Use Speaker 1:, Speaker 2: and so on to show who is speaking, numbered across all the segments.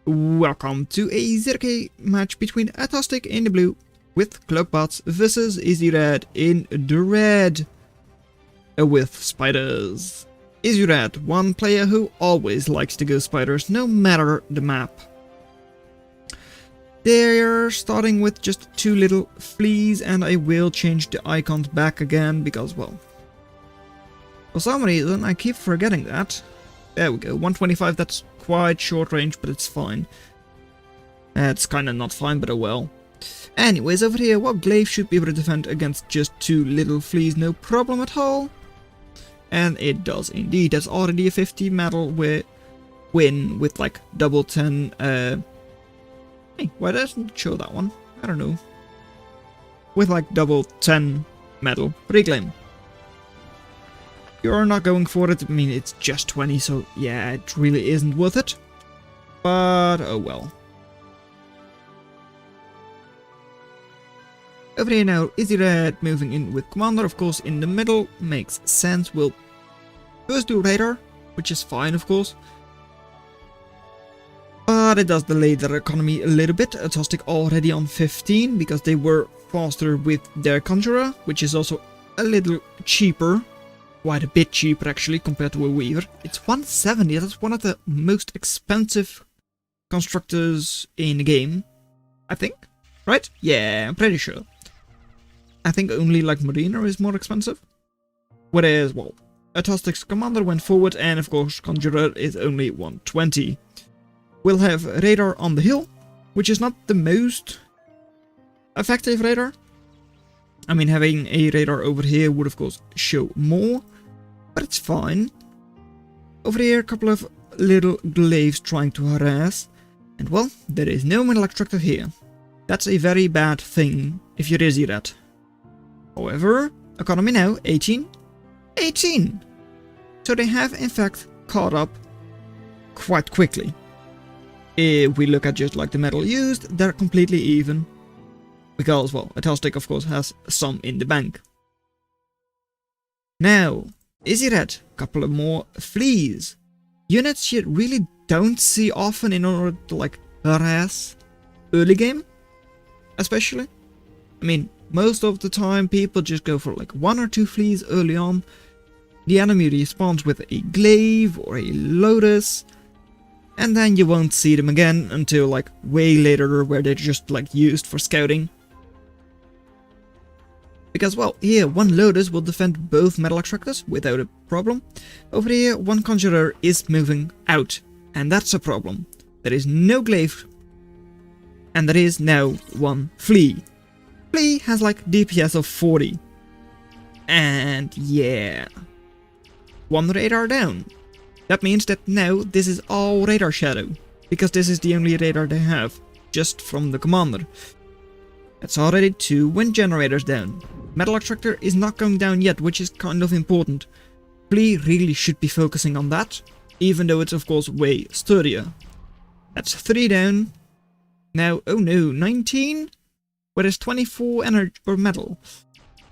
Speaker 1: Welcome to a zerok match between ATOSTIC in the blue with cloakbots versus Izirayd in the red with spiders. Izirayd, one player who always likes to go spiders no matter the map. They're starting with just 2 little fleas, and I will change the icons back again because, well, for some reason I keep forgetting that. There we go, 125, that's quite short range, but it's fine. It's kinda not fine, but oh well. Anyways, over here, well, Glaive should be able to defend against just 2 little fleas, no problem at all. And it does indeed. That's already a 50 medal win with like double 10. Hey, why doesn't it show that one? I don't know. With like double 10 medal reclaim. You're not going for it. I mean, it's just 20, so yeah, it really isn't worth it. But oh well. Over here now, Izirayd moving in with Commander, of course, in the middle. Makes sense. We'll first do Radar, which is fine, of course. But it does delay their economy a little bit. ATOSTIC already on 15, because they were faster with their Conjurer, which is also a little cheaper. Quite a bit cheaper, actually, compared to a Weaver. It's 170, that's one of the most expensive constructors in the game, I think. Right? Yeah, I'm pretty sure. I think only like Mariner is more expensive. Whereas, well, ATOSTIC's Commander went forward, and of course Conjurer is only 120. We'll have Radar on the hill, which is not the most effective radar. I mean, having a radar over here would of course show more, but it's fine. Over here, a couple of little glaives trying to harass, and well, there is no metal extractor here. That's a very bad thing if you're Izirayd. However, economy now 18. 18! So they have in fact caught up quite quickly. If we look at just like the metal used, they're completely even. Because, well, ATOSTIC of course has some in the bank. Now, Izirayd, couple of more fleas. Units you really don't see often in order to like harass early game, especially. I mean, most of the time people just go for like 1 or 2 fleas early on. The enemy respawns with a glaive or a lotus, and then you won't see them again until like way later, where they're just like used for scouting. Because, well, here, 1 Lotus will defend both metal extractors without a problem. Over here, 1 Conjurer is moving out, and that's a problem. There is no Glaive, and there is now 1 Flea. Flea has like DPS of 40. And yeah, 1 Radar down. That means that now this is all Radar Shadow, because this is the only radar they have, just from the Commander. That's already 2 Wind Generators down. Metal Extractor is not going down yet, which is kind of important. Flea really should be focusing on that, even though it's of course way sturdier. That's 3 down. Now, oh no, 19? Whereas 24 energy or metal.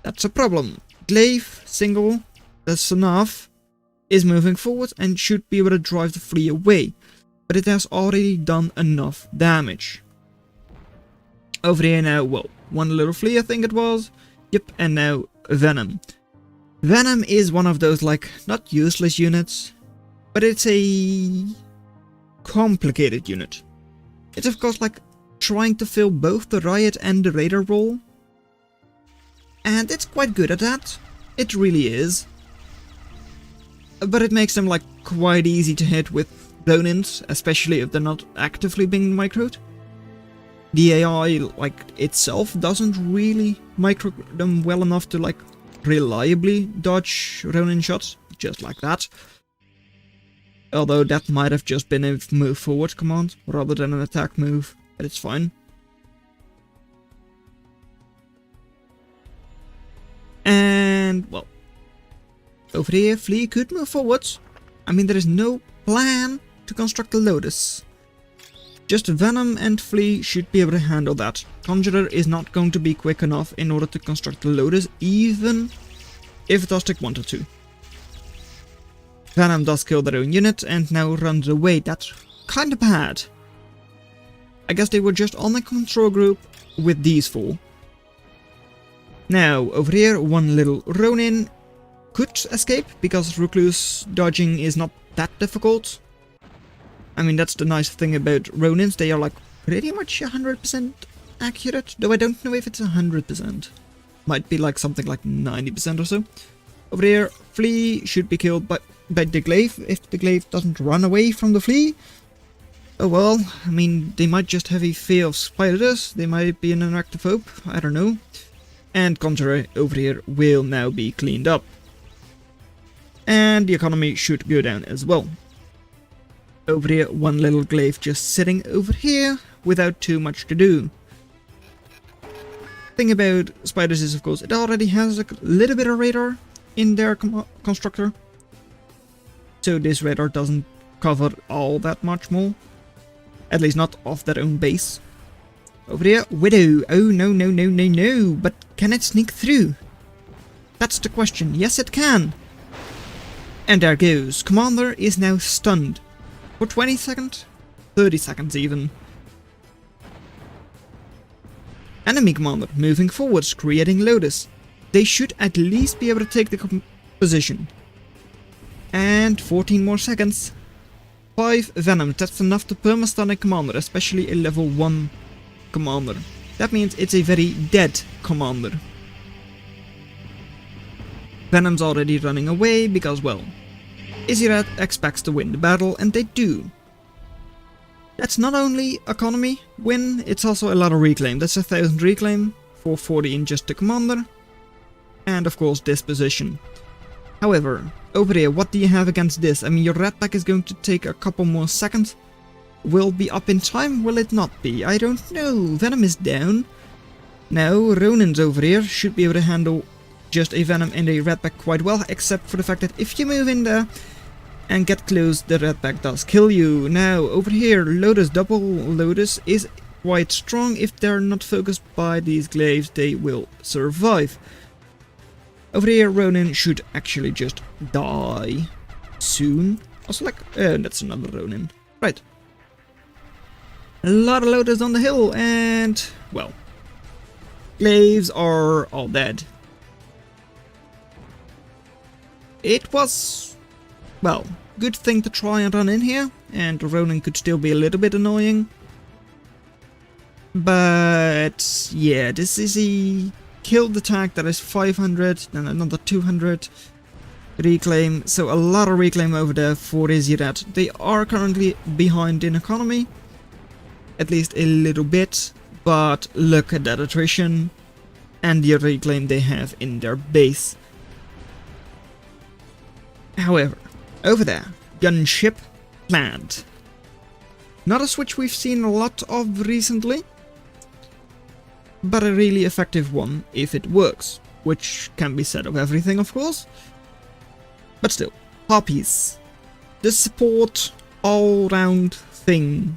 Speaker 1: That's a problem. Glaive, single, that's enough, is moving forward and should be able to drive the Flea away. But it has already done enough damage. Over here now, well, 1 little Flea I think it was. Yep, and now Venom. Venom is one of those, like, not useless units, but it's a complicated unit. It's of course like trying to fill both the Riot and the Radar role. And it's quite good at that. It really is. But it makes them like quite easy to hit with blown-ins, especially if they're not actively being microed. The AI, like, itself doesn't really micro them well enough to, like, reliably dodge Ronin shots, just like that. Although that might have just been a move forward command, rather than an attack move, but it's fine. And, well, over here, Flea could move forwards. I mean, there is no plan to construct a Lotus. Just Venom and Flea should be able to handle that. Conjurer is not going to be quick enough in order to construct the Lotus, even if ATOSTIC wanted to. Venom does kill their own unit and now runs away. That's kinda bad. I guess they were just on the control group with these four. Now, over here, one little Ronin could escape, because Recluse dodging is not that difficult. I mean, that's the nice thing about Ronins, they are like pretty much 100% accurate, though I don't know if it's 100%. Might be like something like 90% or so. Over here, Flea should be killed by the glaive, if the glaive doesn't run away from the Flea. Oh well, I mean, they might just have a fear of spiders, they might be an arachnophobe, I don't know. And Conjurer over here will now be cleaned up. And the economy should go down as well. Over here, one little glaive just sitting over here without too much to do. Thing about spiders is, of course, it already has a little bit of radar in their constructor. So this radar doesn't cover all that much more. At least not off their own base. Over here, Widow. Oh, no, no, no, no, no. But can it sneak through? That's the question. Yes, it can. And there goes. Commander is now stunned. For 20 seconds? 30 seconds even. Enemy commander moving forwards, creating Lotus. They should at least be able to take the position. And 14 more seconds. 5 Venoms. That's enough to perma-stun a commander, especially a level 1 commander. That means it's a very dead commander. Venom's already running away because, well, Izirayd expects to win the battle, and they do. That's not only economy win, it's also a lot of reclaim. That's 1000 reclaim, 440 in just the commander, and of course this position. However, over here, what do you have against this? I mean, your red pack is going to take a couple more seconds. Will be up in time? Will it not be? I don't know. Venom is down. Now, Ronin's over here should be able to handle just a Venom and a red pack quite well, except for the fact that if you move in there and get close, the red pack does kill you. Now, over here, Lotus, double Lotus is quite strong. If they're not focused by these glaives, they will survive. Over here, Ronin should actually just die soon. Also, like, that's another Ronin. Right. A lot of Lotus on the hill, and, well, glaives are all dead. It was, well, good thing to try and run in here, and Ronin could still be a little bit annoying. But, yeah, this is a killed attack that is 500, then another 200 reclaim, so a lot of reclaim over there for Izirayd. They are currently behind in economy, at least a little bit, but look at that attrition and the reclaim they have in their base. However, over there, gunship planned. Not a switch we've seen a lot of recently, but a really effective one if it works, which can be said of everything, of course. But still, Harpies. The support all-round thing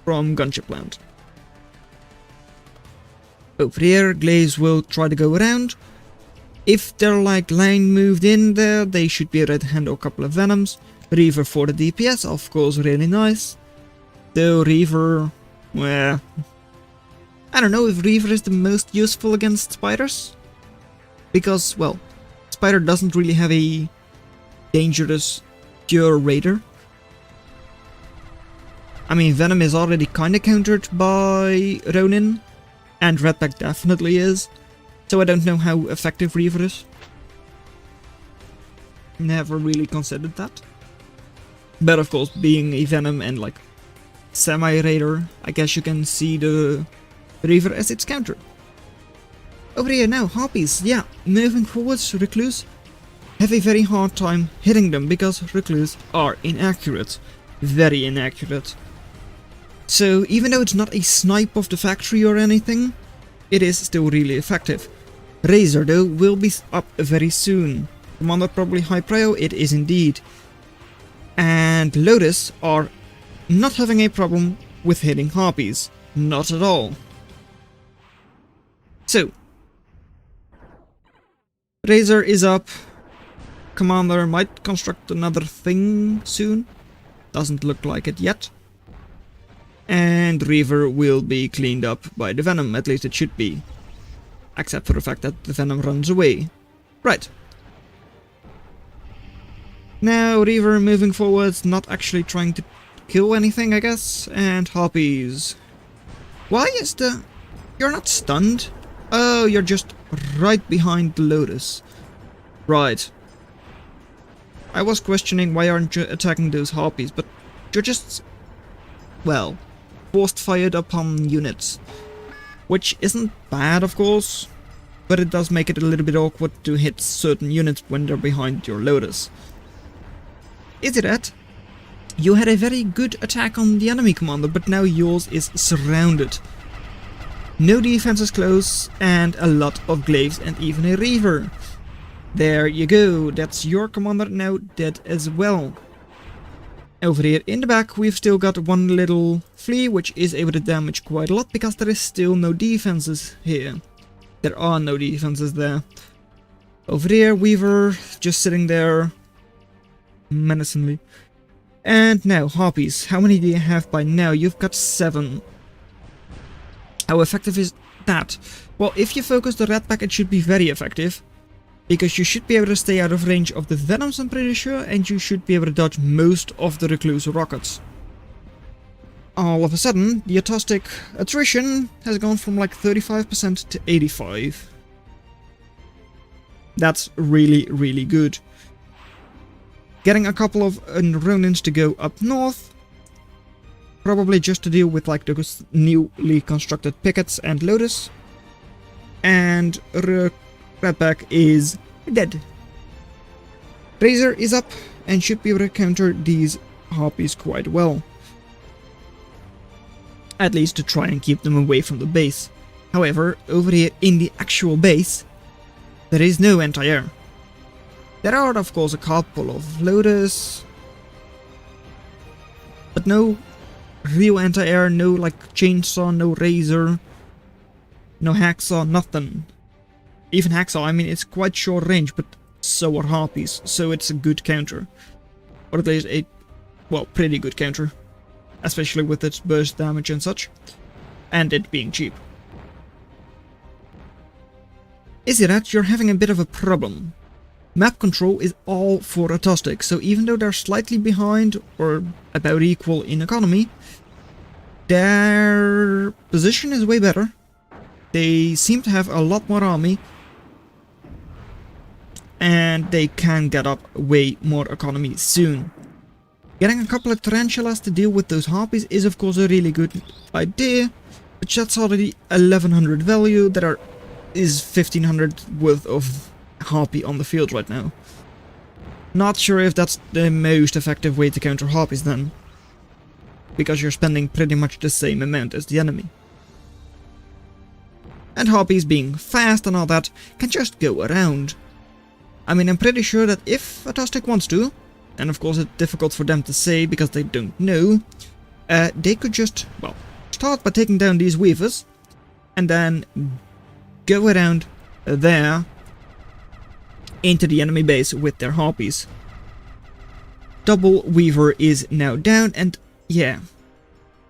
Speaker 1: from Gunship Land. Over here, Glaze will try to go around. If they're like line moved in there, they should be able to handle a couple of Venoms. Reaver for the DPS, of course, really nice. Though Reaver, well, I don't know if Reaver is the most useful against spiders. Because, well, Spider doesn't really have a dangerous pure raider. I mean, Venom is already kinda countered by Ronin, and Redpack definitely is, so I don't know how effective Reaver is. Never really considered that. But of course, being a Venom and like semi-raider, I guess you can see the Reaver as its counter. Over here now, Harpies, yeah, moving forwards, Recluse have a very hard time hitting them because Recluse are inaccurate, very inaccurate. So even though it's not a snipe of the factory or anything, it is still really effective. Razor though will be up very soon. Commander probably high prio, it is indeed. And Lotus are not having a problem with hitting Harpies, not at all. So, Razor is up. Commander might construct another thing soon. Doesn't look like it yet. And Reaver will be cleaned up by the Venom, at least it should be. Except for the fact that the Venom runs away. Right. Now Reaver moving forwards, not actually trying to kill anything, I guess. And Harpies. Why is the... You're not stunned? Oh, you're just right behind the Lotus. Right. I was questioning why aren't you attacking those Harpies, but you're just... well, forced fired upon units. Which isn't bad, of course, but it does make it a little bit awkward to hit certain units when they're behind your Lotus. Izirayd, you had a very good attack on the enemy commander, but now yours is surrounded. No defenses close, and a lot of glaives and even a Reaver. There you go, that's your commander now dead as well. Over here in the back we've still got one little flea, which is able to damage quite a lot because there is still no defenses here. There are no defenses there. Over here, Weaver just sitting there menacingly. And now, Harpies. How many do you have by now? You've got 7. How effective is that? Well, if you focus the red pack, it should be very effective. Because you should be able to stay out of range of the Venoms, I'm pretty sure, and you should be able to dodge most of the Recluse rockets. All of a sudden, the ATOSTIC attrition has gone from like 35% to 85%. That's really, really good. Getting a couple of Ronins to go up north, probably just to deal with like those newly constructed pickets and Lotus. And Redback is dead. Razor is up and should be able to counter these Harpies quite well. At least to try and keep them away from the base. However, over here in the actual base, there is no anti-air. There are of course a couple of Lotus, but no real anti-air, no like chainsaw, no razor, no hacksaw, nothing. Even hacksaw, I mean, it's quite short range, but so are Harpies, so it's a good counter. Or at least a, well, pretty good counter. Especially with its burst damage and such. And it being cheap. Izirayd, you're having a bit of a problem. Map control is all for ATOSTIC, so even though they're slightly behind, or about equal in economy, their position is way better. They seem to have a lot more army. And they can get up way more economy soon. Getting a couple of tarantulas to deal with those Harpies is of course a really good idea, but that's already 1100 value, there is 1500 worth of Harpy on the field right now. Not sure if that's the most effective way to counter Harpies then, because you're spending pretty much the same amount as the enemy. And Harpies being fast and all that can just go around. I mean, I'm pretty sure that if ATOSTIC wants to, and of course it's difficult for them to say because they don't know, they could just, well, start by taking down these Weavers, and then go around there into the enemy base with their Harpies. Double Weaver is now down, and yeah,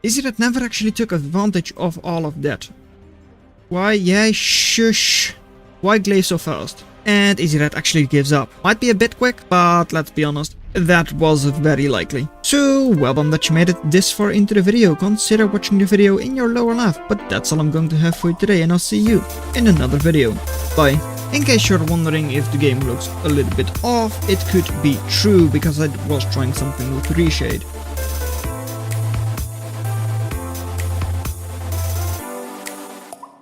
Speaker 1: Izirayd never actually took advantage of all of that. Why? Yeah, shush. Why glaive so fast? And Izirayd actually gives up. Might be a bit quick, but let's be honest, that was very likely. So, well done that you made it this far into the video. Consider watching the video in your lower left, but that's all I'm going to have for you today, and I'll see you in another video. Bye. In case you're wondering if the game looks a little bit off, it could be true because I was trying something with reshade.